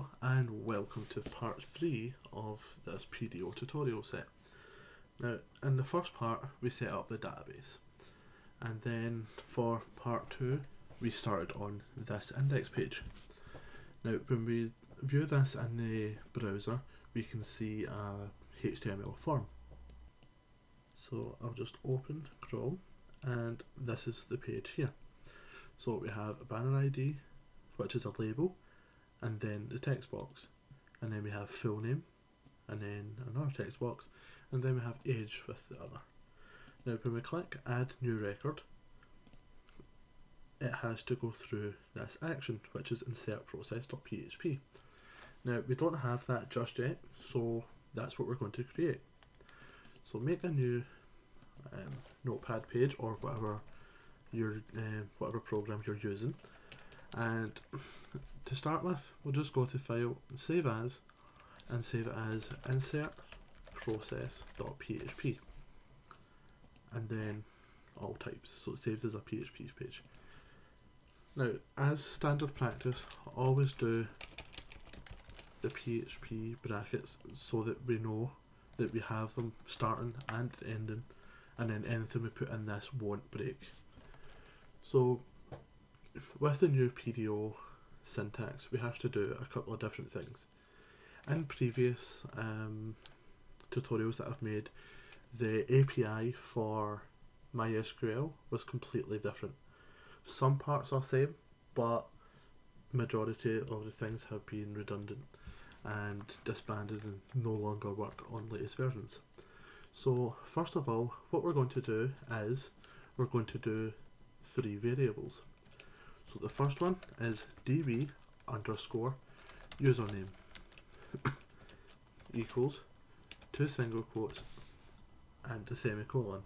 Hello and welcome to part 3 of this Pdo tutorial set. Now in the first part we set up the database, and then for part 2 we started on this index page. Now when we view this in the browser we can see a HTML form. So I'll just open Chrome and this is the page here. So we have a banner ID, which is a label, and then the text box, and then we have full name, and then another text box, and then we have age with the other. Now when we click add new record, it has to go through this action, which is insert process.php. Now we don't have that just yet, so that's what we're going to create. So make a new notepad page or whatever program you're using, and to start with we'll just go to file, save as, and save it as insert process.php, and then all types, so it saves as a PHP page. Now as standard practice, always do the PHP brackets so that we know that we have them starting and ending, and then anything we put in this won't break. So with the new Pdo syntax we have to do a couple of different things. In previous tutorials that I've made, the API for MySQL was completely different. Some parts are the same, but majority of the things have been redundant and disbanded and no longer work on latest versions. So first of all, what we're going to do is we're going to do 3 variables. So the first one is db underscore username equals 2 single quotes and a semicolon.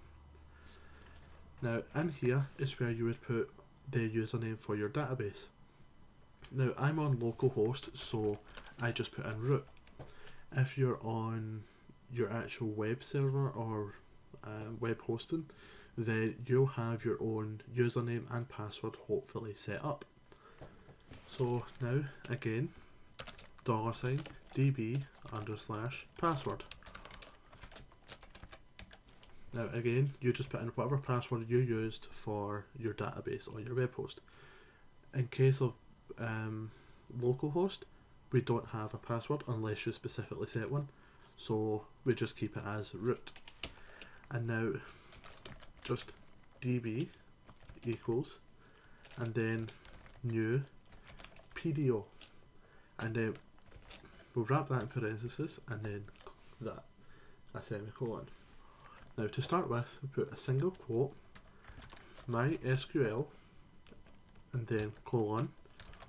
Now in here is where you would put the username for your database. Now I'm on localhost, so I just put in root. If you're on your actual web server or web hosting, then you'll have your own username and password hopefully set up. So now again, $db_password. Now again, you just put in whatever password you used for your database or your web host. In case of localhost, we don't have a password unless you specifically set one, so we just keep it as root. And now just db equals, and then new Pdo, and then we'll wrap that in parentheses and then that, a semicolon. Now to start with, we put a single quote, MySQL, and then colon,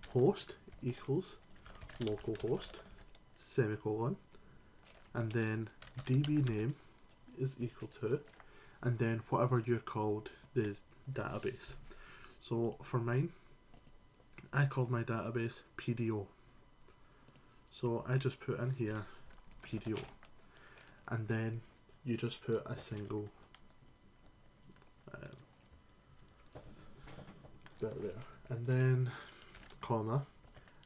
host equals localhost, semicolon, and then db name is equal to, and then whatever you called the database. So for mine, I called my database Pdo, so I just put in here Pdo, and then you just put a single bit there, and then comma,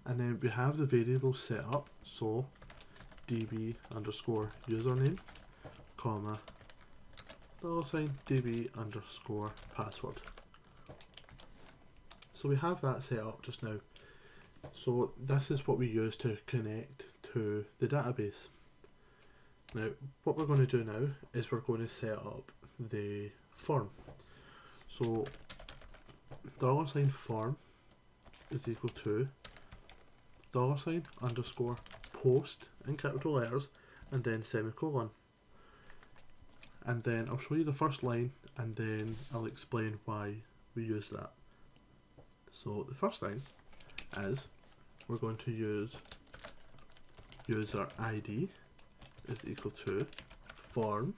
and then we have the variable set up, so db underscore username, comma, $db underscore password. So we have that set up just now. So this is what we use to connect to the database. Now what we're going to do now is we're going to set up the form. So $form is equal to $underscore post in capital letters and then semicolon. And then I'll show you the first line and then I'll explain why we use that. So the first thing is we're going to use user ID is equal to form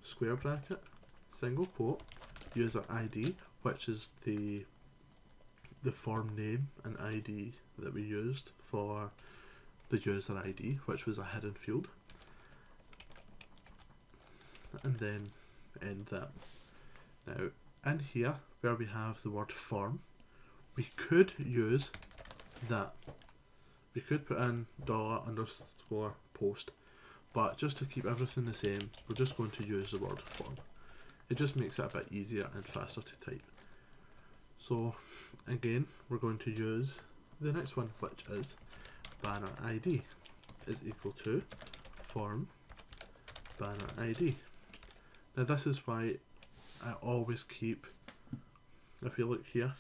square bracket single quote user ID, which is the form name and ID that we used for the user ID, which was a hidden field, and then end that. Now in here where we have the word form, we could use that You could put in $_post, but just to keep everything the same, we're just going to use the word form. It just makes it a bit easier and faster to type. So again, we're going to use the next one, which is banner ID is equal to form banner ID. Now this is why I always keep, if you look here,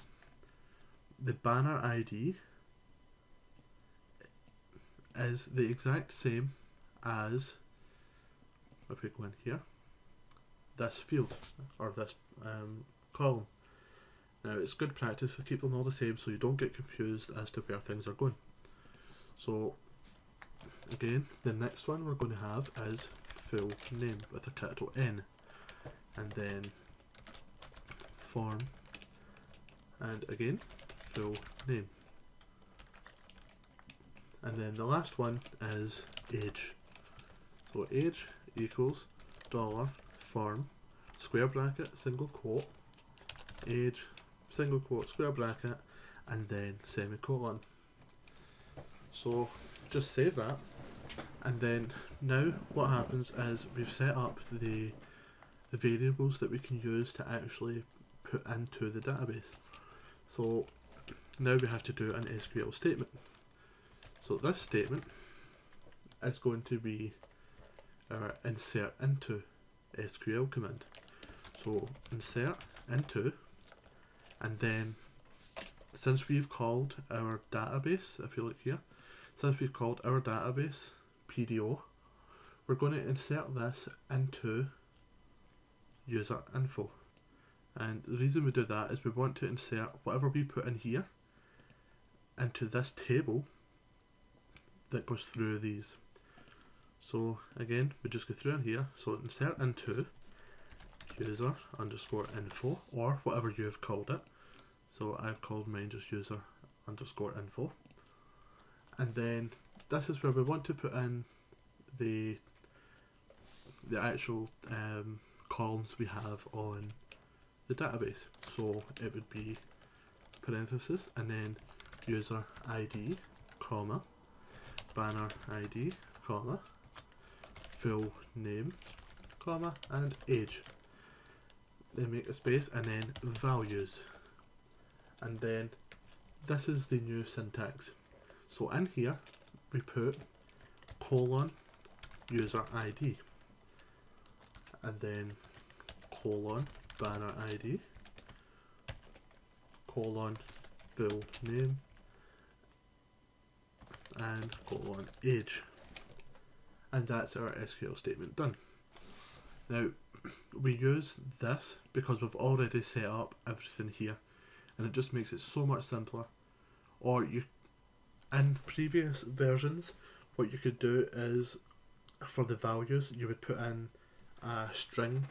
the banner ID is the exact same as, if we go in here, this field or this column. Now it's good practice to keep them all the same so you don't get confused as to where things are going. So again, the next one we're going to have is full name with a capital N, and then form, and again full name, and then the last one is age. So age equals $form square bracket single quote age single quote square bracket and then semicolon. So just save that, and then now what happens is we've set up the variables that we can use to actually put into the database. So now we have to do an SQL statement. So this statement is going to be our insert into SQL command. So insert into, and then since we've called our database, if you look here, since we've called our database Pdo, we're going to insert this into user info. And the reason we do that is we want to insert whatever we put in here into this table that goes through these. So again, we just go through in here, so insert into user underscore info, or whatever you've called it. So I've called mine just user underscore info. And then this is where we want to put in the actual columns we have on the database. So it would be parenthesis and then user ID, comma, banner ID, comma, full name, comma, and age. Then make a space and then values. And then this is the new syntax. So in here we put colon user ID and then colon banner ID colon full name and colon age, and that's our SQL statement done. Now we use this because we've already set up everything here, and it just makes it so much simpler. Or you, in previous versions, what you could do is for the values you would put in a string,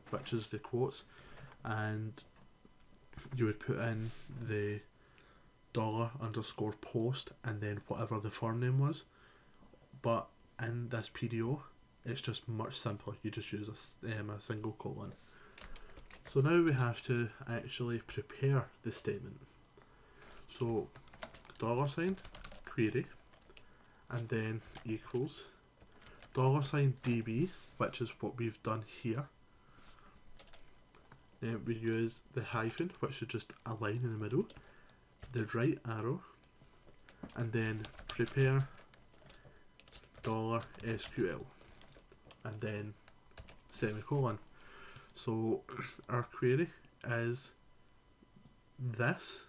which is the quotes, and you would put in the $_post and then whatever the form name was. But in this Pdo, it's just much simpler. You just use a single colon. So now we have to actually prepare the statement. So $, query, and then equals $db, which is what we've done here. Then we use the hyphen, which is just a line in the middle, the right arrow, and then prepare $SQL, and then semicolon. So our query is this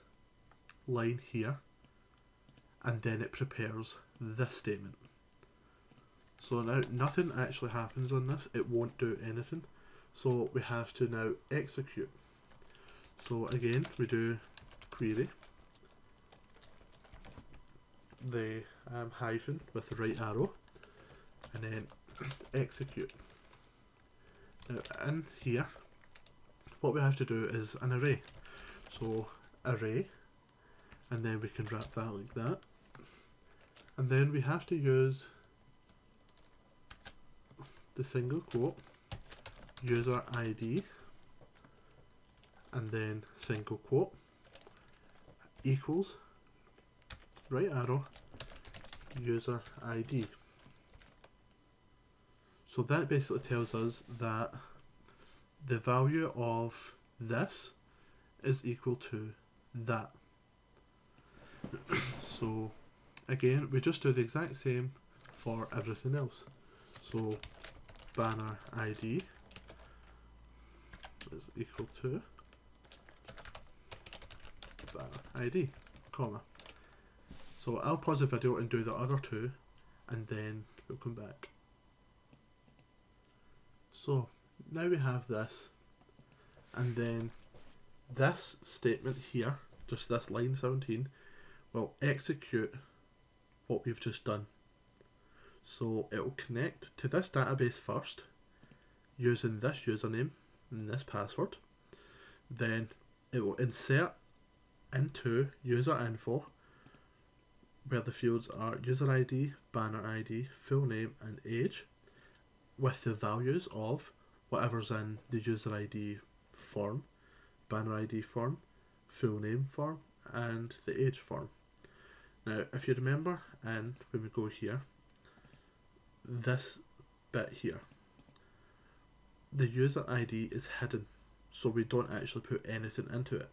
line here, and then it prepares this statement. So now nothing actually happens on this, it won't do anything. So we have to now execute. So again, we do query, the hyphen with the right arrow, and then execute. Now in here, what we have to do is an array. So array, and then we can wrap that like that. And then we have to use the single quote, user ID, and then single quote, equals, right arrow, user ID. So that basically tells us that the value of this is equal to that. So again, we just do the exact same for everything else. So banner ID is equal to banner ID, comma. So I'll pause the video and do the other two, and then we'll come back. So now we have this, and then this statement here, just this line 17, will execute what we've just done. So it will connect to this database first using this username and this password. Then it will insert into user info, where the fields are user ID, banner ID, full name and age, with the values of whatever's in the user ID form, banner ID form, full name form and the age form. Now if you remember, and when we go here, this bit here, the user ID is hidden, so we don't actually put anything into it.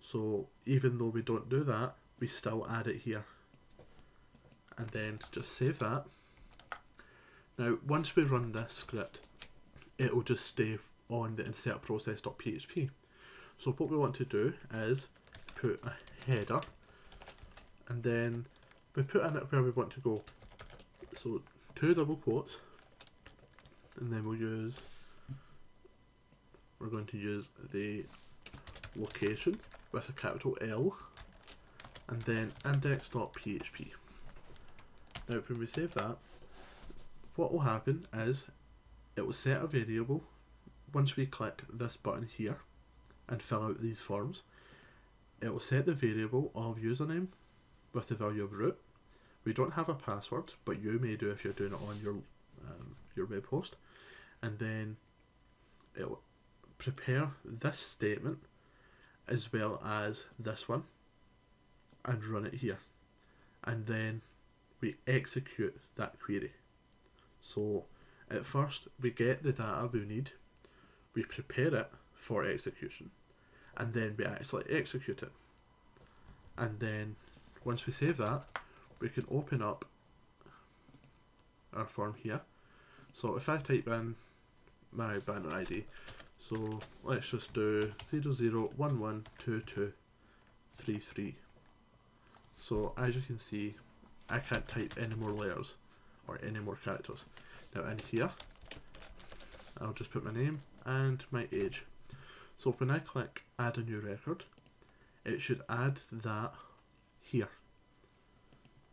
So even though we don't do that, we still add it here, and then just save that. Now once we run this script, it will just stay on the insert process.php. So what we want to do is put a header, and then we put in it where we want to go. So 2 double quotes, and then we're going to use the location with a capital L, and then index.php. Now when we save that, what will happen is it will set a variable. Once we click this button here and fill out these forms, it will set the variable of username with the value of root. We don't have a password, but you may do if you're doing it on your web host. And then it will prepare this statement as well as this one and run it here. And then we execute that query. So at first we get the data we need, we prepare it for execution, and then we actually execute it. And then once we save that, we can open up our form here. So if I type in my banner ID, so let's just do 00112233. So as you can see, I can't type any more letters or any more characters. Now in here, I'll just put my name and my age. So when I click add a new record, it should add that here.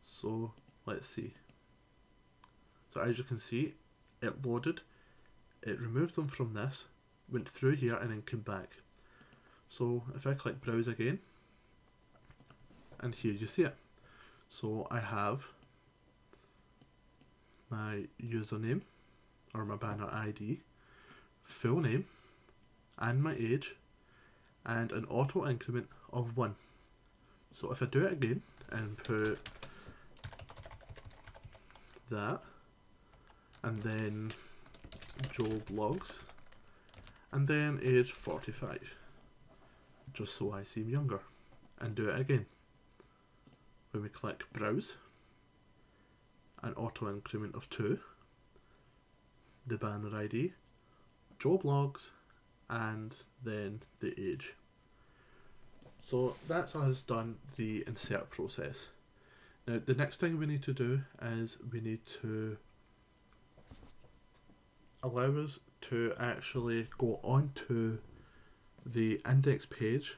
So let's see. So as you can see, it loaded, it removed them from this, went through here and then came back. So if I click browse again, and here you see it. So I have my username or my banner ID, full name and my age, and an auto increment of 1. So if I do it again and put that, and then job logs, and then age 45, just so I seem younger, and do it again. When we click browse, an auto increment of 2, the banner ID, job logs, and then the age. So that's us done the insert process. Now the next thing we need to do is we need to allow us to actually go onto the index page,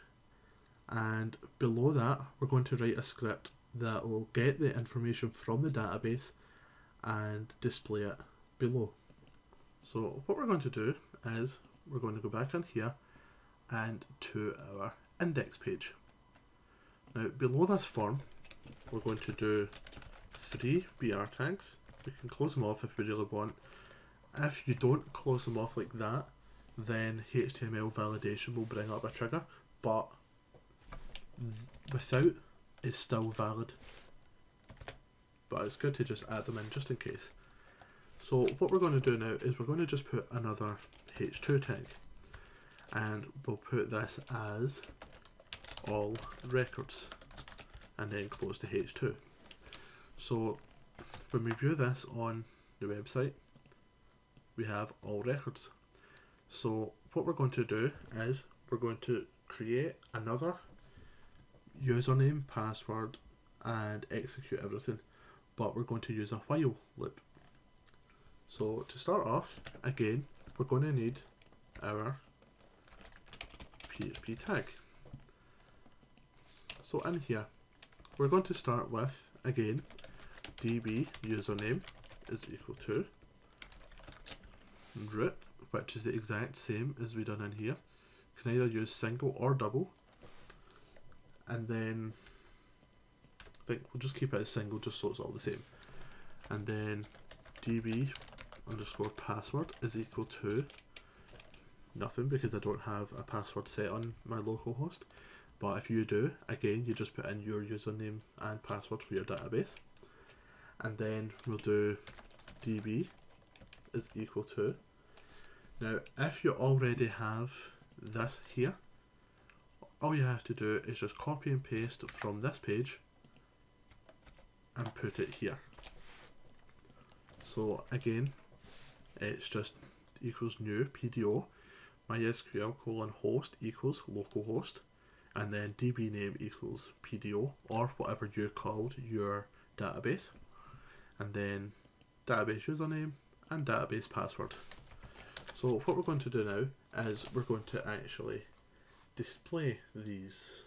and below that we're going to write a script that will get the information from the database and display it below. So what we're going to do is we're going to go back in here and to our index page. Now below this form we're going to do 3 BR tags. We can close them off if we really want. If you don't close them off like that, then HTML validation will bring up a trigger, but without is still valid. but it's good to just add them in just in case. So what we're going to do now is we're going to just put another h2 tag, and we'll put this as all records and then close the h2. So when we view this on the website, we have all records. So what we're going to do is we're going to create another username, password, and execute everything, but we're going to use a while loop. So to start off, again, we're going to need our PHP tag. So in here, we're going to start with, again, db username is equal to root, which is the exact same as we done in here. Can either use single or double, and then I think we'll just keep it as single just so it's all the same. And then db underscore password is equal to nothing because I don't have a password set on my local host. But if you do, again, you just put in your username and password for your database. And then we'll do db is equal to. Now, if you already have this here, all you have to do is just copy and paste from this page and put it here. So again, it's just equals new Pdo MySQL :host equals localhost, and then db name equals Pdo or whatever you called your database, and then database username and database password. So what we're going to do now is we're going to actually display these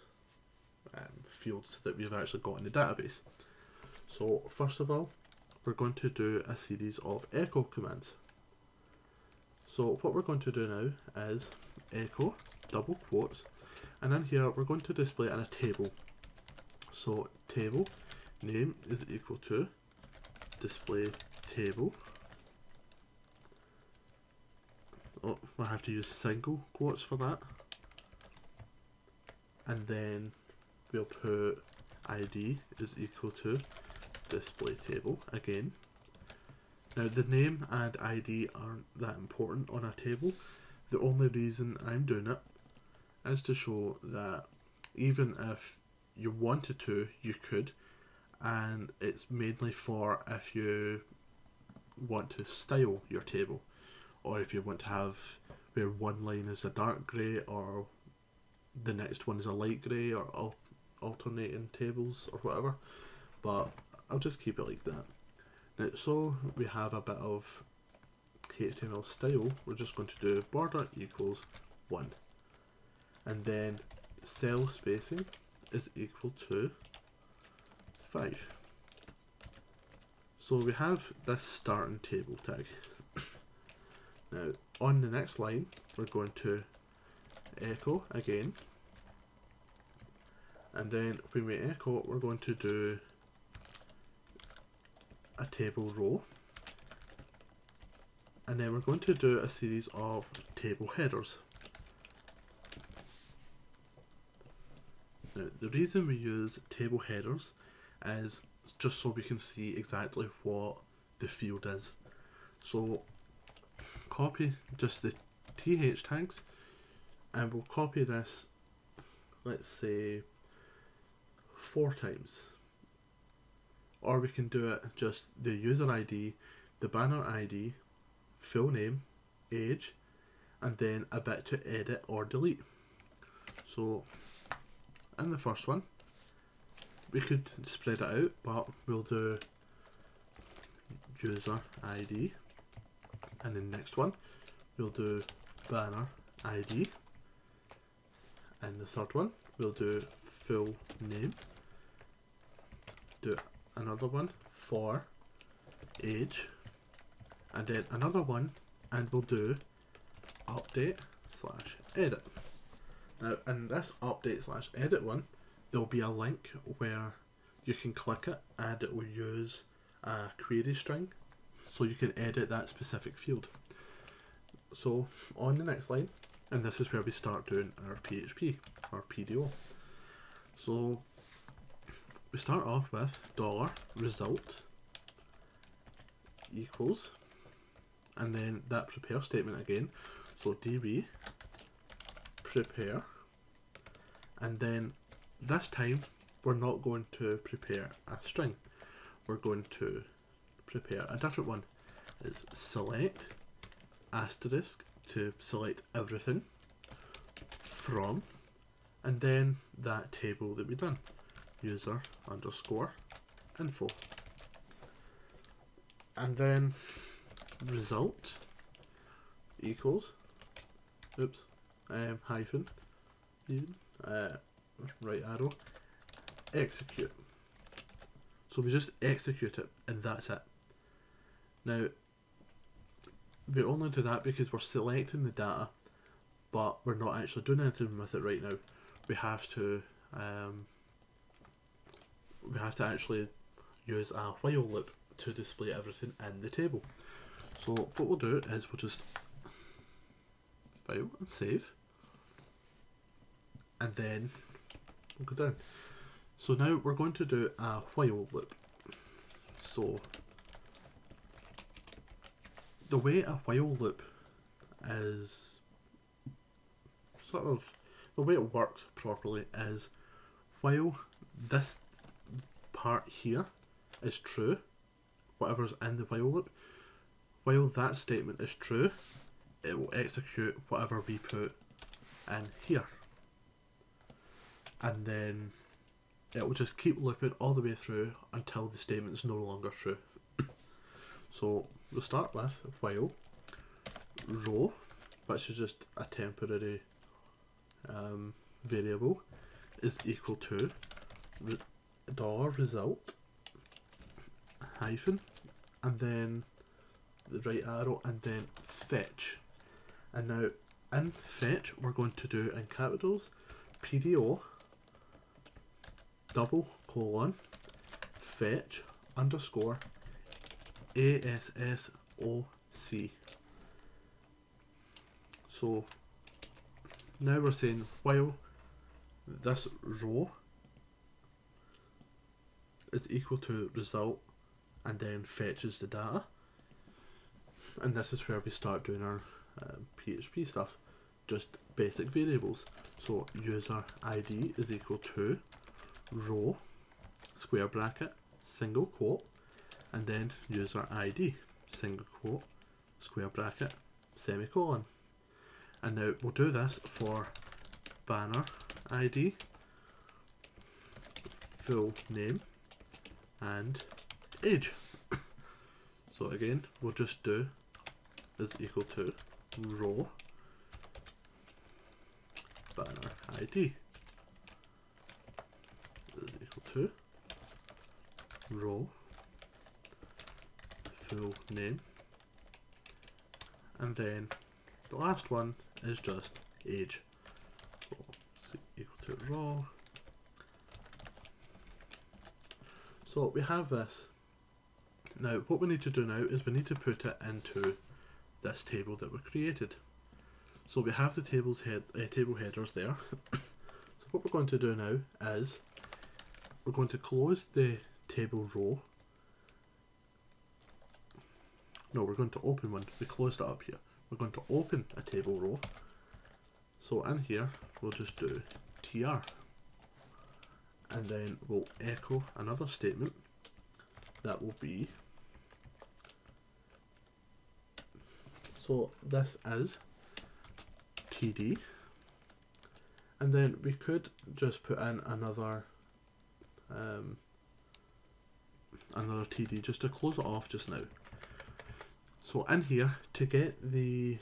fields that we've actually got in the database. So first of all, we're going to do a series of echo commands. So what we're going to do now is echo double quotes, and in here we're going to display it in a table. So table name is equal to display table. Oh, I have to use single quotes for that. And then we'll put ID is equal to display table again. Now the name and ID aren't that important on a table. The only reason I'm doing it is to show that even if you wanted to, you could, and it's mainly for if you want to style your table, or if you want to have where one line is a dark grey or the next one is a light grey, or alternating tables or whatever, but I'll just keep it like that. Now, so we have a bit of HTML style. We're just going to do border equals 1, and then cell spacing is equal to 5. So we have this starting table tag. Now on the next line we're going to echo again, and then when we echo we're going to do a table row, and then we're going to do a series of table headers. Now the reason we use table headers is just so we can see exactly what the field is. So copy just the th tags, and we'll copy this, let's say 4 times, or we can do it just the user ID, the banner ID, full name, age, and then a bit to edit or delete. So in the first one we could spread it out, but we'll do user ID, and in the next one we'll do banner ID, and the third one we'll do full name, do another one for age, and then another one, and we'll do update slash edit. Now in this update slash edit one there'll be a link where you can click it and it will use a query string so you can edit that specific field. So on the next line, and this is where we start doing our PHP, our Pdo. So we start off with $result equals, and then that prepare statement again. So db prepare, and then this time we're not going to prepare a string. We're going to prepare a different one. It's select asterisk to select everything from, and then that table that we done, user underscore info, and then results equals, oops, hyphen, even, right arrow, execute. So we just execute it and that's it. Now we only do that because we're selecting the data, but we're not actually doing anything with it right now. We have to actually use a while loop to display everything in the table. So what we'll do is we'll just file and save, and then we'll go down. So now we're going to do a while loop. So the way a while loop is sort of, the way it works properly is while this part here is true, whatever's in the while loop, while that statement is true, it will execute whatever we put in here, and then it will just keep looping all the way through until the statement is no longer true. So we'll start with while row, which is just a temporary variable, is equal to $result hyphen, and then the right arrow, and then fetch. And now in fetch we're going to do in capitals Pdo double colon fetch underscore ASSOC. So now we're saying while this row is equal to result, and then fetches the data, and this is where we start doing our PHP stuff, just basic variables. So user ID is equal to row square bracket single quote, and then user ID single quote square bracket semicolon. And now we'll do this for banner ID, full name, and age. So again we'll just do is equal to row banner ID is equal to row full name, and then the last one is just age. So it's equal to raw. So we have this. Now what we need to do now is we need to put it into this table that we created. So we have the table headers there. So what we're going to do now is we're going to close the table row. No, we're going to open one. We closed it up here. We're going to open a table row. So in here we'll just do tr, and then we'll echo another statement that will be, so this is td, and then we could just put in another td just to close it off just now. So in here, to get the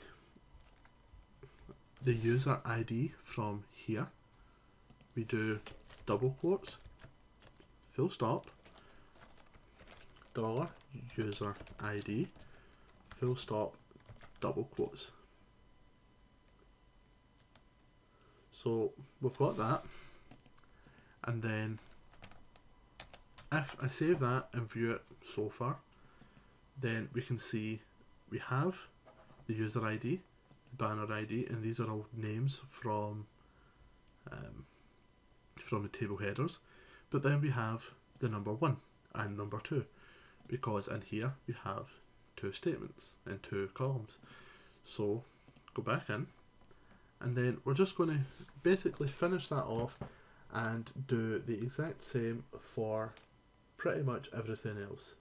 user ID from here, we do double quotes, full stop, dollar user ID, full stop, double quotes. So we've got that, and then if I save that and view it so far, then we can see we have the user ID, the banner ID, and these are all names from the table headers. But then we have the number 1 and number 2, because in here we have two statements in two columns. So go back in, and then we're just going to basically finish that off and do the exact same for pretty much everything else.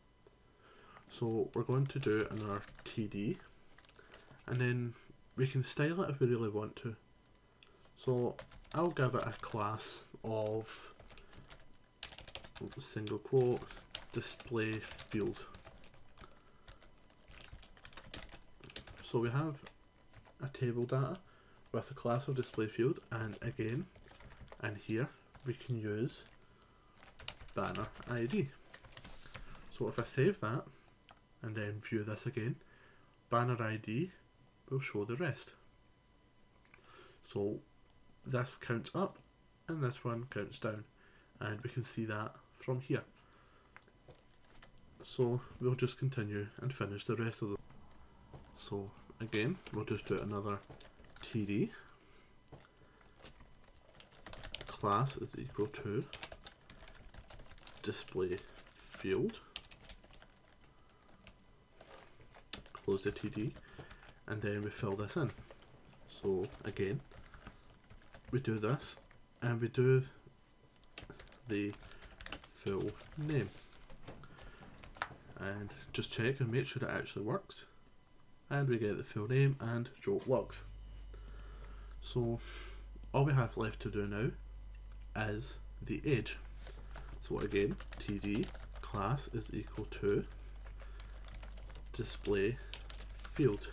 So we're going to do another TD, and then we can style it if we really want to. So I'll give it a class of single quote display field. So we have a table data with a class of display field, and again, and here we can use banner ID. So if I save that and then view this again, banner ID will show the rest. So this counts up and this one counts down, and we can see that from here. So we'll just continue and finish the rest of them. So again, we'll just do another TD. Class is equal to display field. Close the TD, and then we fill this in. So again, we do this, and we do the full name, and just check and make sure it actually works, and we get the full name and joke logs. So all we have left to do now is the age. So again, TD class is equal to display field.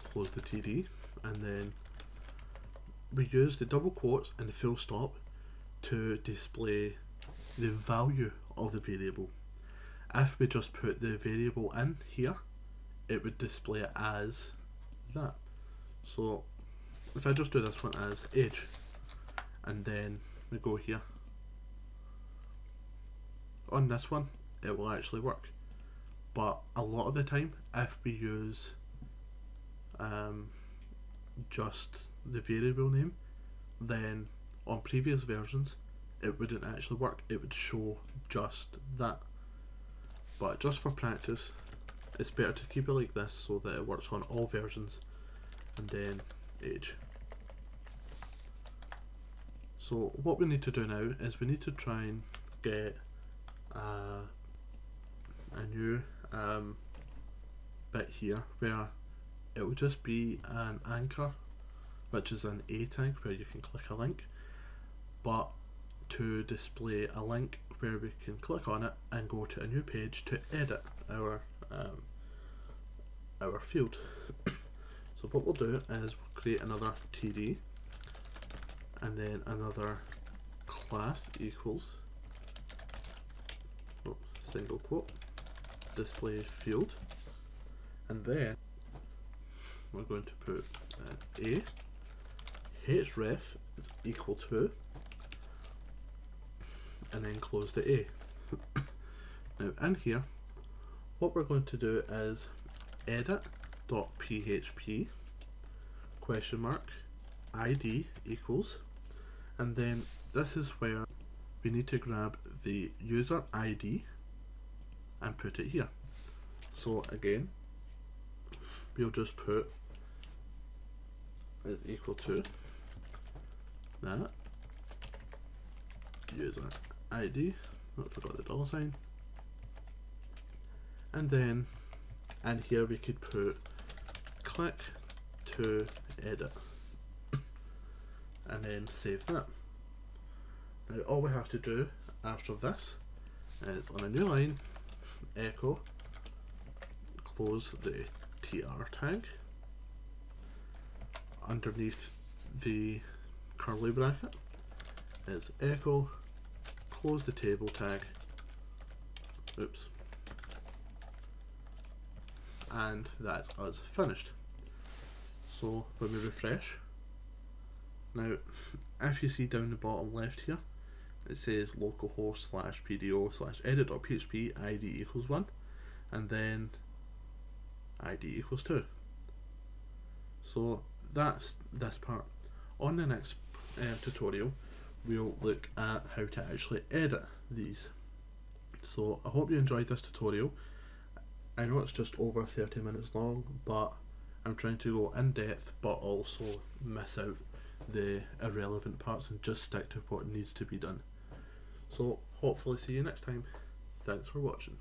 Close the TD, and then we use the double quotes and the full stop to display the value of the variable. If we just put the variable in here, it would display it as that. So if I just do this one as age, and then we go here, on this one it will actually work. But a lot of the time, if we use just the variable name, then on previous versions it wouldn't actually work, it would show just that. But just for practice, it's better to keep it like this so that it works on all versions, and then age. So what we need to do now is we need to try and get a new bit here where it will just be an anchor, which is an A tag where you can click a link, but to display a link where we can click on it and go to a new page to edit our field. So what we'll do is we'll create another TD, and then another class equals single quote display field, and then we're going to put an A, href is equal to, and then close the A. Now in here, what we're going to do is edit.php question mark ID equals, and then this is where we need to grab the user ID and put it here. So again, we'll just put is equal to that user ID, I forgot the dollar sign, and then and here we could put click to edit, and then save that. Now all we have to do after this is on a new line echo close the tr tag underneath the curly bracket is echo close the table tag, oops, and that's us finished. So when we refresh, now if you see down the bottom left here, it says localhost /pdo /edit.php id equals 1, and then id equals 2. So that's this part. On the next tutorial, we'll look at how to actually edit these. So I hope you enjoyed this tutorial. I know it's just over 30 minutes long, but I'm trying to go in depth but also miss out the irrelevant parts and just stick to what needs to be done. So hopefully see you next time. Thanks for watching.